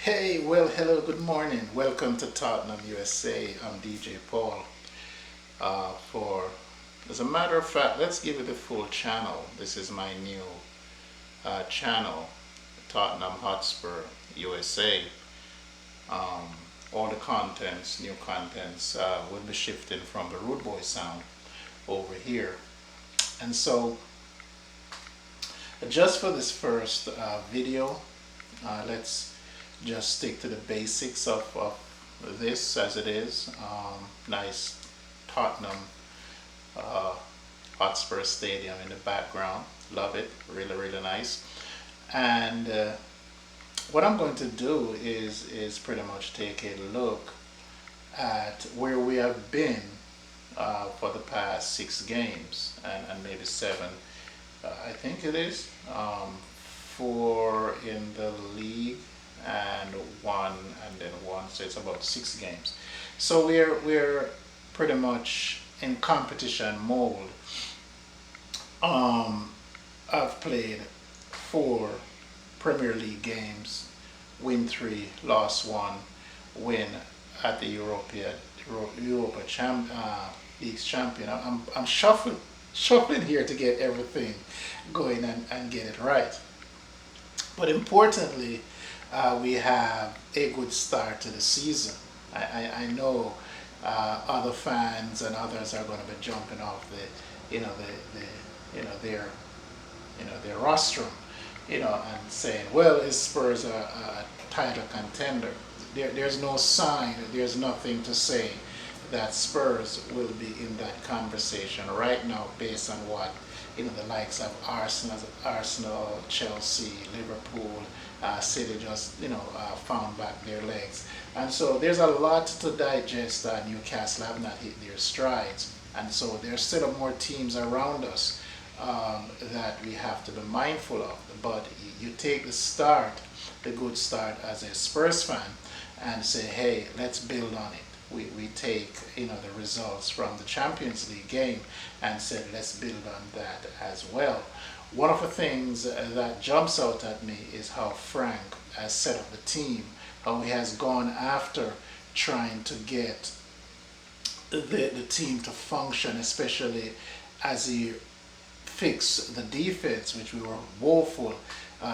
Hey, well, hello, good morning. Welcome to Tottenham, USA. I'm DJ Paul. As a matter of fact, let's give it the full channel. This is my new channel, Tottnam Hotspur, USA. Um, all the contents, new contents, will be shifting from the Rude Boy sound over here. And so, just for this first video, let's just stick to the basics of this as it is. Nice Tottenham uh, Hotspur Stadium in the background. Love it. Really, really nice. And what I'm going to do is pretty much take a look at where we have been for the past 6 games and maybe 7. I think it is. 4 in the league and 1 and then 1, so it's about 6 games. So we're pretty much in competition mode. I've played 4 Premier League games, win 3, lost 1, win at the Europa League's champion. I'm shuffling here to get everything going and get it right. But importantly, we have a good start to the season. I know other fans and others are going to be jumping off their rostrum, and saying, well, is Spurs a title contender? There's no sign, there's nothing to say that Spurs will be in that conversation right now based on what the likes of Arsenal, Chelsea, Liverpool, City just found back their legs, and so there's a lot to digest. Newcastle have not hit their strides, and so there's still more teams around us that we have to be mindful of. But you take the good start as a Spurs fan, and say, hey, let's build on it. We take the results from the Champions League game and said, let's build on that as well. One of the things that jumps out at me is how Frank has set up the team, how he has gone after trying to get the team to function, especially as he fixed the defense, which we were woeful.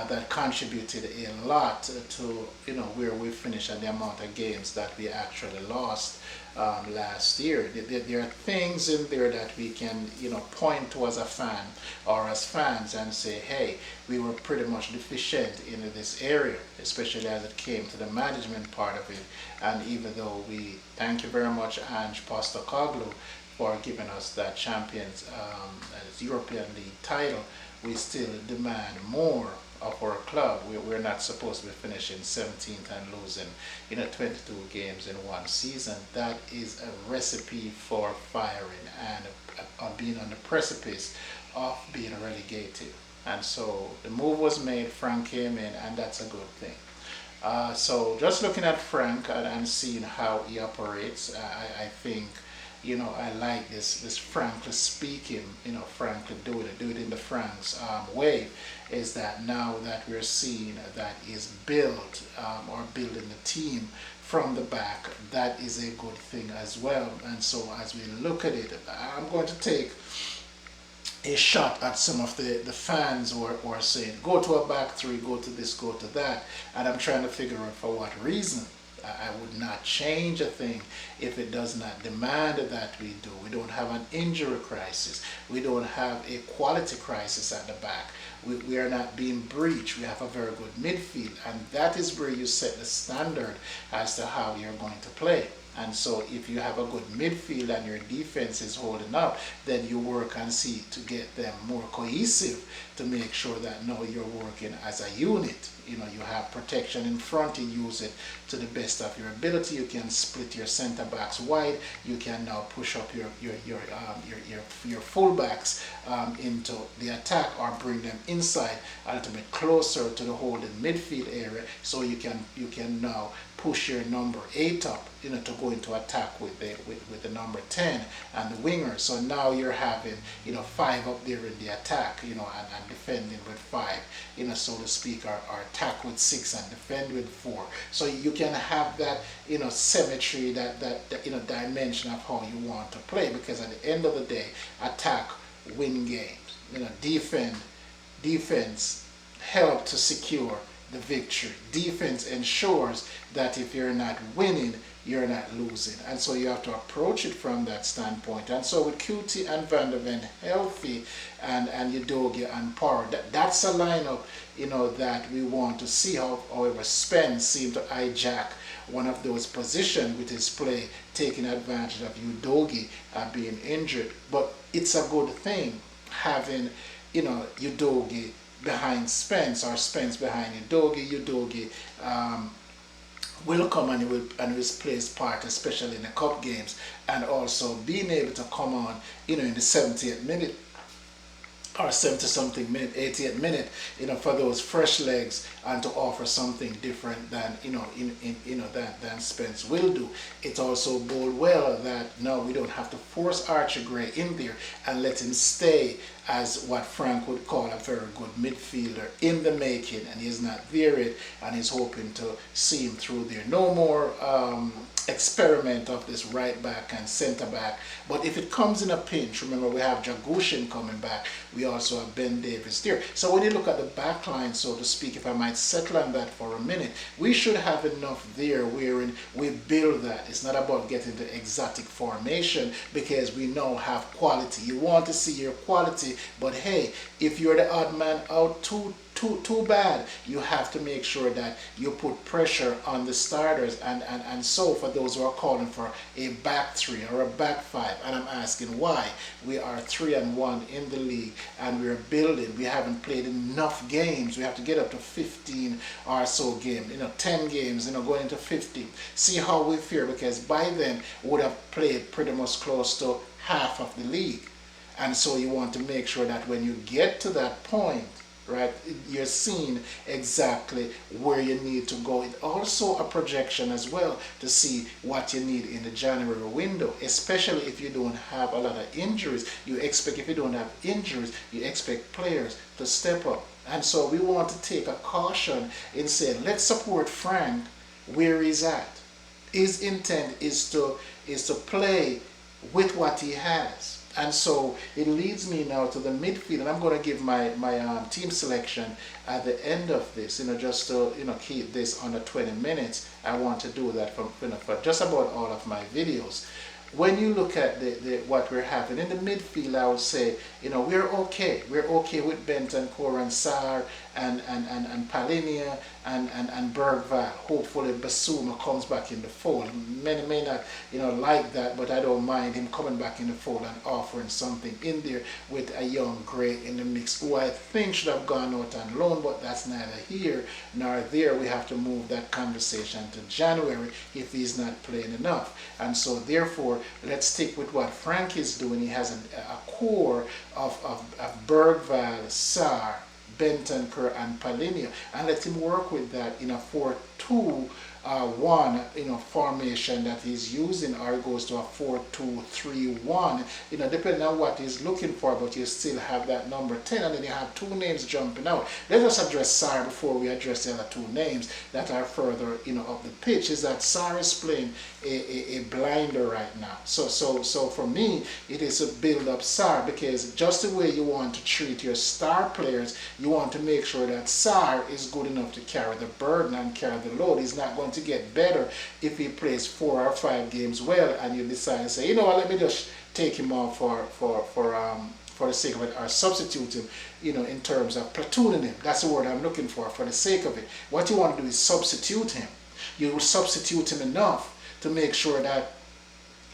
That contributed a lot to where we finished and the amount of games that we actually lost last year. There are things in there that we can point to as a fan or as fans and say, hey, we were pretty much deficient in this area, especially as it came to the management part of it. And even though we thank you very much, Ange Postecoglou, for giving us that Champions European League title, we still demand more of our club. We're not supposed to be finishing 17th and losing 22 games in one season. That is a recipe for firing and being on the precipice of being relegated. And so the move was made, Frank came in, and that's a good thing. So just looking at Frank and seeing how he operates, I think I like this frankly speaking, frankly do it in the Frank's way, is that now that we're seeing that is built or building the team from the back, that is a good thing as well. And so as we look at it, I'm going to take a shot at some of the fans who are saying, go to a back 3, go to this, go to that, and I'm trying to figure out for what reason. I would not change a thing if it does not demand that we do. We don't have an injury crisis. We don't have a quality crisis at the back. We are not being breached. We have a very good midfield, and that is where you set the standard as to how you're going to play. And so if you have a good midfield and your defense is holding up, then you work and see to get them more cohesive to make sure that now you're working as a unit. You have protection in front, you use it to the best of your ability. You can split your center backs wide. You can now push up your fullbacks into the attack or bring them inside a little bit closer to the holding midfield area, so you can now push your number 8 up, to go into attack with the number 10 and the winger. So now you're having 5 up there in the attack, and defending with 5, so to speak, or attack with 6 and defend with 4. So you can have that, symmetry, that dimension of how you want to play, because at the end of the day, attack win games. Defense help to secure the victory. Defense ensures that if you're not winning, you're not losing. And so you have to approach it from that standpoint. And so with QT and Van der Ven healthy, and Udogie and Power, that's a lineup, that we want to see. However, Spence seemed to hijack one of those positions with his play, taking advantage of Udogie being injured. But it's a good thing having, Udogie behind Spence, or Spence behind Udogie. Udogie will come and will play his part, especially in the cup games, and also being able to come on, in the 70th minute or 70 something minute, 88th minute, for those fresh legs, and to offer something different than than Spence will do. It also bode well that now we don't have to force Archie Gray in there and let him stay as what Frank would call a very good midfielder in the making, and he's not there yet, and he's hoping to see him through there. No more experiment of this right back and centre back. But if it comes in a pinch, remember we have Jagushin coming back, we also have Ben Davis there. So when you look at the back line, so to speak, if I might settle on that for a minute, we should have enough there wherein we build that. It's not about getting the exotic formation, because we now have quality. You want to see your quality, but hey, if you're the odd man out too bad, you have to make sure that you put pressure on the starters. And so for those who are calling for a back three or a back five, and I'm asking why, we are 3-1 in the league, and we're building. We haven't played enough games. We have to get up to 15 or so games, 10 games, going into 15. See how we fare, because by then we would have played pretty much close to half of the league. And so you want to make sure that when you get to that point, right, you're seeing exactly where you need to go. It's also a projection as well to see what you need in the January window, especially if you don't have a lot of injuries. If you don't have injuries, you expect players to step up. And so we want to take a caution in saying, let's support Frank where he's at. His intent is to play with what he has. And so it leads me now to the midfield, and I'm going to give my team selection at the end of this, just to keep this under 20 minutes. I want to do that for just about all of my videos. When you look at what we're having in the midfield, I would say, we're okay. We're okay with Bentancur and Sarr and Palinia and Bergvall. Hopefully Basuma comes back in the fold. Many may not like that, but I don't mind him coming back in the fold and offering something in there with a young Gray in the mix, who I think should have gone out on loan, but that's neither here nor there. We have to move that conversation to January if he's not playing enough. And so therefore, let's stick with what Frank is doing. He has a core of Bergvall, Sarr, Bentancur and Palinia, and let him work with that in a 4-2-1 formation that he's using, or it goes to a 4-2-3-1, depending on what he's looking for. But you still have that number 10, and then you have two names jumping out. Let us address Sarr before we address the other two names that are further up the pitch. Is that Sarr is playing a blinder right now. So for me, it is a build up Sarr, because just the way you want to treat your star players, you want to make sure that Sarr is good enough to carry the burden and carry the load. He's not going to get better if he plays 4 or 5 games well, and you decide to say, let me just take him off for the sake of it, or substitute him, in terms of platooning him. That's the word I'm looking for the sake of it. What you want to do is substitute him. You will substitute him enough to make sure that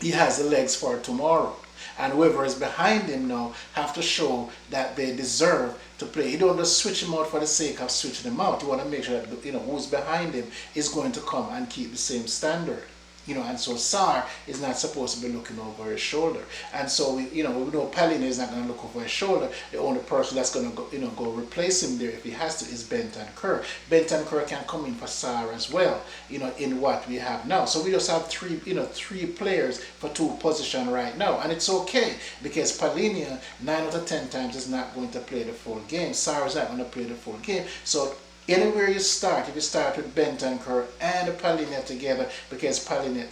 he has the legs for tomorrow. And whoever is behind him now have to show that they deserve to play. You don't just switch him out for the sake of switching him out. You want to make sure that who's behind him is going to come and keep the same standard. And so Sarr is not supposed to be looking over his shoulder. And so we know Palina is not going to look over his shoulder. The only person that's going to go replace him there if he has to is Bentancur. Bentancur can come in for Sarr as well, in what we have now. So we just have three players for 2 positions right now. And it's okay, because Palina 9 out of 10 times is not going to play the full game. Sarr is not going to play the full game. So Anywhere you start, if you start with Bentancur and Palinia together, because Palinia,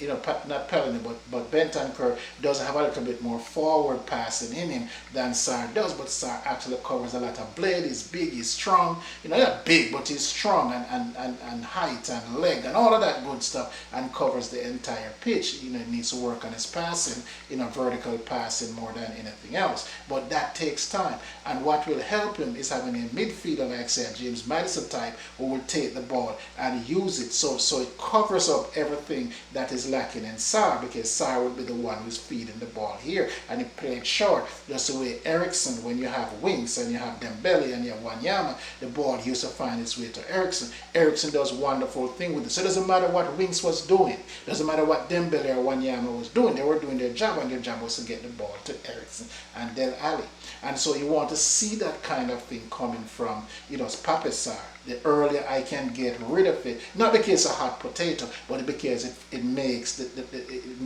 not Palinia, but Bentancur does have a little bit more forward passing in him than Sarr does, but Sarr actually covers a lot of blade. He's big, he's strong. Not big, but he's strong and height and leg and all of that good stuff, and covers the entire pitch. He needs to work on his passing, vertical passing more than anything else. But that takes time. And what will help him is having a midfielder like, say, James Madison type, who will take the ball and use it so it covers up everything that is lacking in Sarr, because Sarr will be the one who's feeding the ball here, and he played short, just the way Eriksson, when you have Winks and you have Dembele and you have Wanyama, the ball used to find its way to Eriksson. Eriksson does wonderful thing with it. So it doesn't matter what Winks was doing, doesn't matter what Dembele or Wanyama was doing, they were doing their job, and their job was to get the ball to Eriksson and Del Ali. And so you want to see that kind of thing coming from, Pape Sarr. The earlier I can get rid of it, not because it's a hot potato, but because it makes it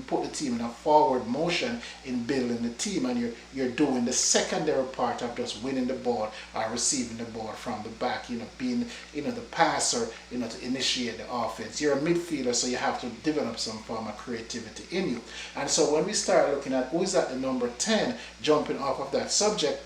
put the team in a forward motion in building the team, and you're doing the secondary part of just winning the ball or receiving the ball from the back, being the passer, to initiate the offense. You're a midfielder, so you have to develop some form of creativity in you. And so when we start looking at who is at the number 10, jumping off of that subject,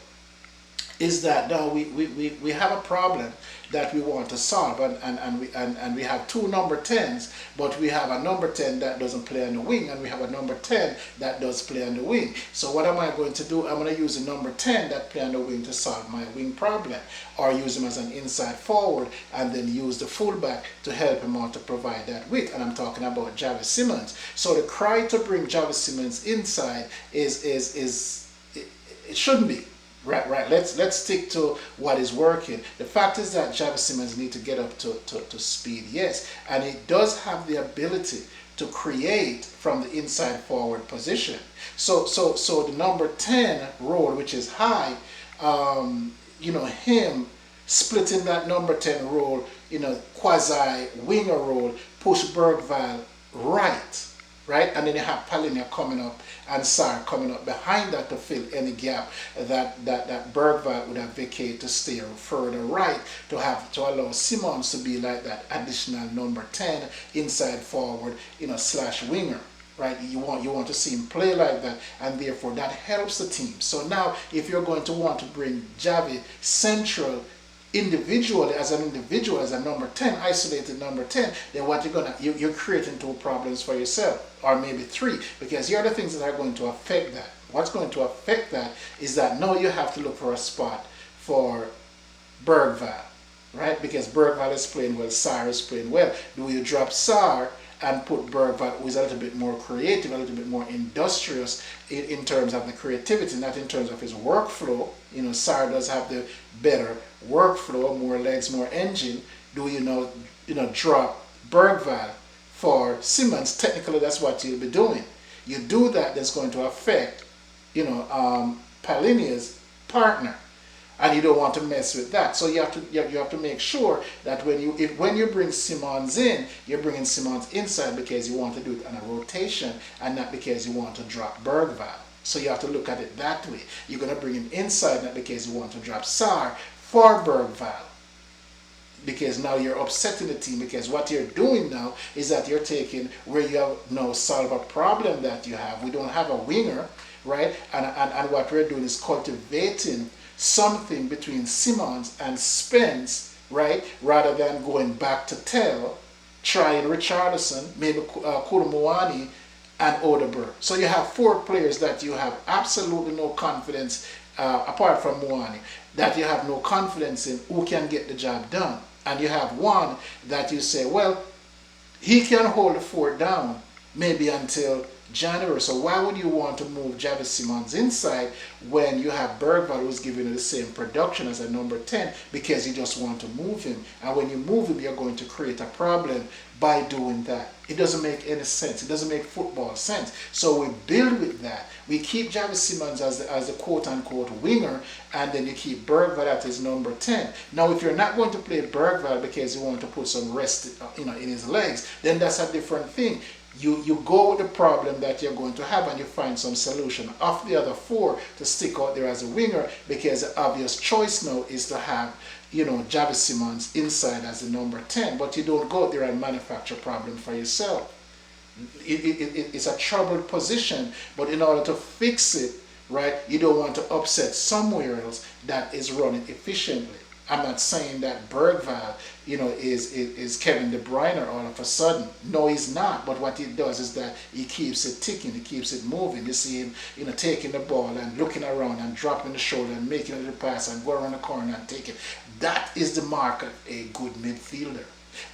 is that now we have a problem that we want to solve, and we have two number 10s, but we have a number 10 that doesn't play on the wing, and we have a number 10 that does play on the wing. So what am I going to do? I'm going to use the number 10 that play on the wing to solve my wing problem, or use him as an inside forward and then use the fullback to help him out to provide that width. And I'm talking about Javi Simmons. So the cry to bring Javi Simmons inside is it shouldn't be. Right. Let's stick to what is working. The fact is that Javi Simmons need to get up to speed, yes, and he does have the ability to create from the inside forward position. So the number 10 role, which is high, him splitting that number 10 role, quasi winger role, push Bergvall right, and then you have Palinia coming up and Sarr coming up behind that to fill any gap that Bergvall would have vacated to stay further right, to allow Simons to be like that additional number 10 inside forward, slash winger. Right, you want to see him play like that, and therefore that helps the team. So now, if you're going to want to bring Javi central individually, as a number 10, isolated number 10, then what you're creating two problems for yourself, or maybe three, because here are the things that are going to affect that. What's going to affect that is that now you have to look for a spot for Bergvall, right? Because Bergvall is playing well, Sarr is playing well. Do you drop Sarr and put Bergvall, who is a little bit more creative, a little bit more industrious in terms of the creativity, not in terms of his workflow? Sarr does have the better workflow, more legs, more engine. Do you drop Bergvall for Simmons? Technically, that's what you'll be doing. You do that, that's going to affect, Palinia's partner, and you don't want to mess with that. So you have to make sure that when you bring Simons in, you're bringing Simons inside because you want to do it on a rotation and not because you want to drop Bergvall. So you have to look at it that way. You're going to bring him inside not because you want to drop Sarr for Bergvall, because now you're upsetting the team, because what you're doing now is that you're taking where you have now solve a problem that you have. We don't have a winger, right? And what we're doing is cultivating something between Simons and Spence, right? Rather than going back to Tell, trying Richarlison, maybe Kulumuani, and Odeberg. So you have four players that you have absolutely no confidence, apart from Muani, that you have no confidence in who can get the job done. And you have one that you say, well, he can hold the fort down maybe until January. So why would you want to move Javi Simmons inside when you have Bergvall, who's giving you the same production as a number 10, because you just want to move him? And when you move him, you're going to create a problem by doing that. It doesn't make any sense. It doesn't make football sense. So we build with that. We keep Javi Simmons as the quote-unquote winger, and then you keep Bergvall at his number 10. Now, if you're not going to play Bergvall because you want to put some rest in his legs, then that's a different thing. You go with the problem that you're going to have, and you find some solution of the other four to stick out there as a winger, because the obvious choice now is to have Javi Simmons inside as the number 10, but you don't go out there and manufacture problem for yourself. It's a troubled position, but in order to fix it, right, you don't want to upset somewhere else that is running efficiently. I'm not saying that Bergvall, is Kevin De Bruyne all of a sudden. No, he's not. But what he does is that he keeps it ticking, he keeps it moving. You see him, taking the ball and looking around and dropping the shoulder and making a little pass and going around the corner and taking. That is the mark of a good midfielder.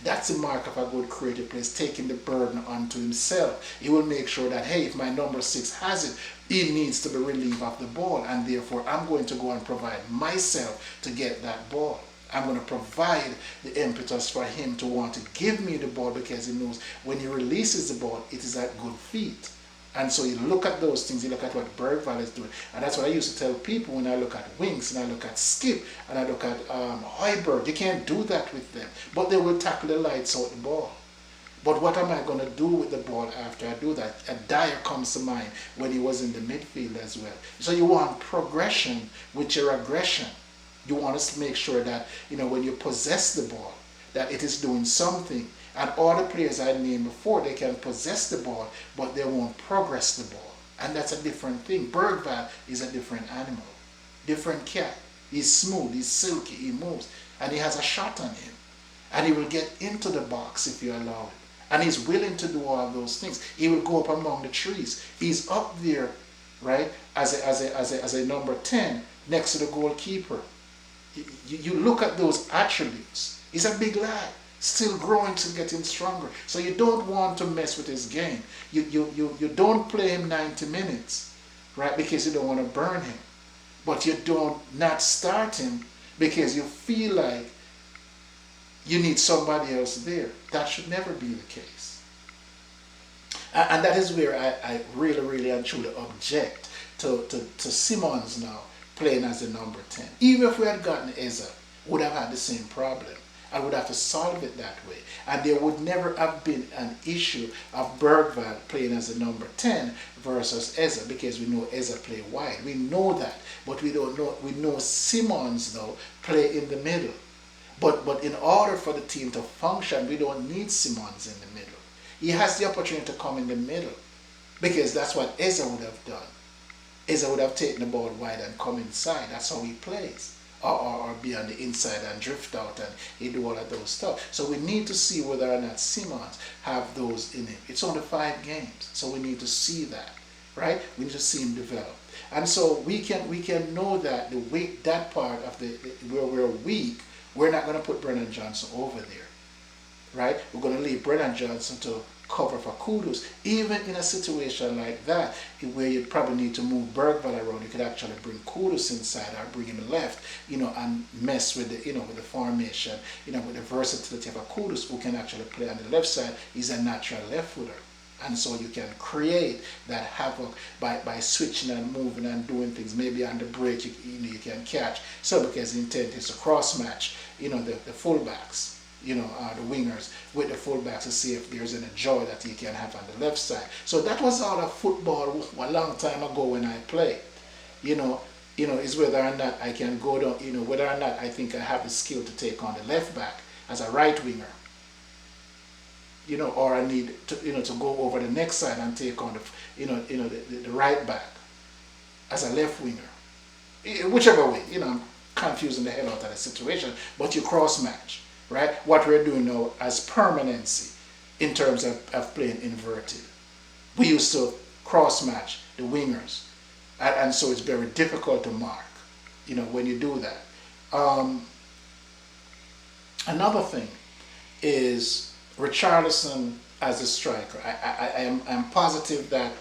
That's the mark of a good creative player, taking the burden onto himself. He will make sure that, hey, if my number 6 has it, he needs to be relieved of the ball, and therefore I'm going to go and provide myself to get that ball. I'm going to provide the impetus for him to want to give me the ball, because he knows when he releases the ball, it is at good feet. And so you look at those things, you look at what Bergvall is doing. And that's what I used to tell people when I look at Winks and I look at Skip and I look at Højbjerg. You can't do that with them. But they will tackle the lights out the ball. But what am I going to do with the ball after I do that? A Dyer comes to mind when he was in the midfield as well. So you want progression with your aggression. You want to make sure that, when you possess the ball, that it is doing something. And all the players I named before, they can possess the ball, but they won't progress the ball. And that's a different thing. Bergvall is a different animal, different cat. He's smooth, he's silky, he moves, and he has a shot on him. And he will get into the box if you allow it. And he's willing to do all of those things. He will go up among the trees. He's up there, right, as a number 10 next to the goalkeeper. You look at those attributes. He's a big lad, still growing, still getting stronger. So you don't want to mess with his game. You don't play him 90 minutes, right, because you don't want to burn him. But you don't not start him because you feel like you need somebody else there. That should never be the case. And that is where I really, really and truly object to Simmons now playing as the number 10. Even if we had gotten Eza, would have had the same problem. I would have to solve it that way. And there would never have been an issue of Bergvall playing as a number 10 versus Eza, because we know Eza play wide. We know that. But we don't know. We know Simmons, though, play in the middle. But in order for the team to function, we don't need Simmons in the middle. He has the opportunity to come in the middle, because that's what Eza would have done. Eza would have taken the ball wide and come inside. That's how he plays. Or be on the inside and drift out, and he do all of those stuff. So we need to see whether or not Simmons have those in him. It's only 5 games, so we need to see that, right? We need to see him develop. And so we can know that the weak, that part of where we're weak, we're not going to put Brennan Johnson over there, right? We're going to leave Brennan Johnson to cover for Kudus. Even in a situation like that, where you probably need to move Bergvall around, you could actually bring Kudus inside or bring him left, and mess with with the formation, with the versatility of a Kudus, who can actually play on the left side. He's a natural left footer. And so you can create that havoc by switching and moving and doing things. Maybe on the break you can catch. So because the intent is to cross match, the fullbacks, the wingers with the fullbacks, to see if there's any joy that he can have on the left side. So that was all of football a long time ago when I played. Is whether or not I can go down, whether or not I think I have the skill to take on the left back as a right winger. Or I need to, to go over the next side and take on the right back as a left winger. Whichever way, I'm confusing the hell out of the situation, but you cross match, right? What we're doing now as permanency in terms of playing inverted. We used to cross match the wingers, and so it's very difficult to mark, when you do that. Another thing is Richarlison as a striker. I'm positive that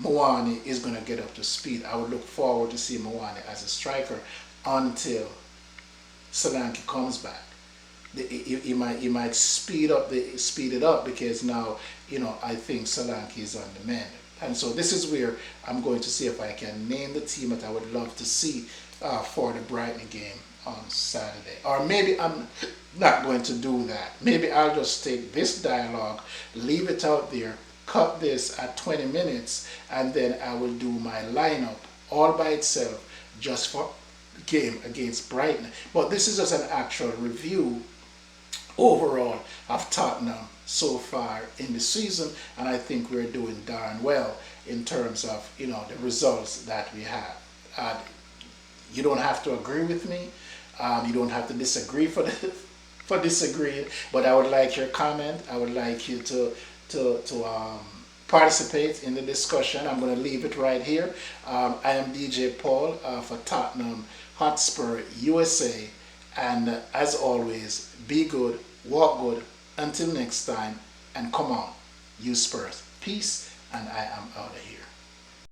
Moani is going to get up to speed. I would look forward to see Moani as a striker until Solanke comes back. He might speed it up because now I think Solanke is on the mend. And so this is where I'm going to see if I can name the team that I would love to see for the Brighton game on Saturday. Or maybe I'm not going to do that. Maybe I'll just take this dialogue, leave it out there, cut this at 20 minutes, and then I will do my lineup all by itself just for game against Brighton. But this is just an actual review overall of Tottenham so far in the season, and I think we're doing darn well in terms of the results that we have. You don't have to agree with me. You don't have to disagree for disagreeing. But I would like your comment. I would like you to participate in the discussion. I'm going to leave it right here. I am DJ Paul for Tottenham Hotspur USA, and as always, be good, walk good. Until next time, and come on, you Spurs. Peace, and I am out of here.